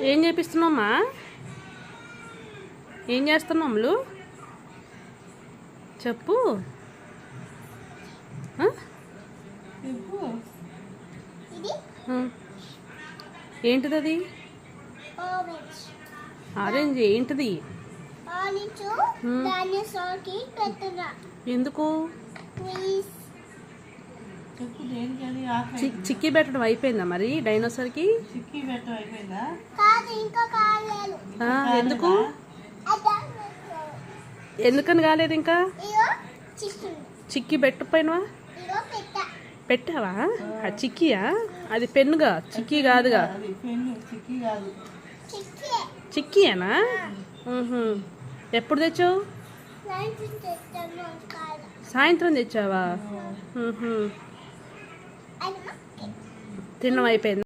ఏం చేపిస్తున్నామ్మా? ఏం చేస్తున్నాములు చెప్పు. ఏంటిది అది? ఆరెంజ్ ఏంటిది? ఎందుకు? చిక్కీ పెట్టడం అయిపోయిందా మరి డైనోసార్కి? ఎందుకు? ఎందుకని కాలేదు ఇంకా? చిక్కీ పెట్టపోయినవా? పెట్టావా? చిక్కీయా? అది పెన్నుగా, చిక్కీ కాదుగా. చిక్కీయేనా? ఎప్పుడు తెచ్చావు? సాయంత్రం తెచ్చావా? తినడం అయిపోయింది.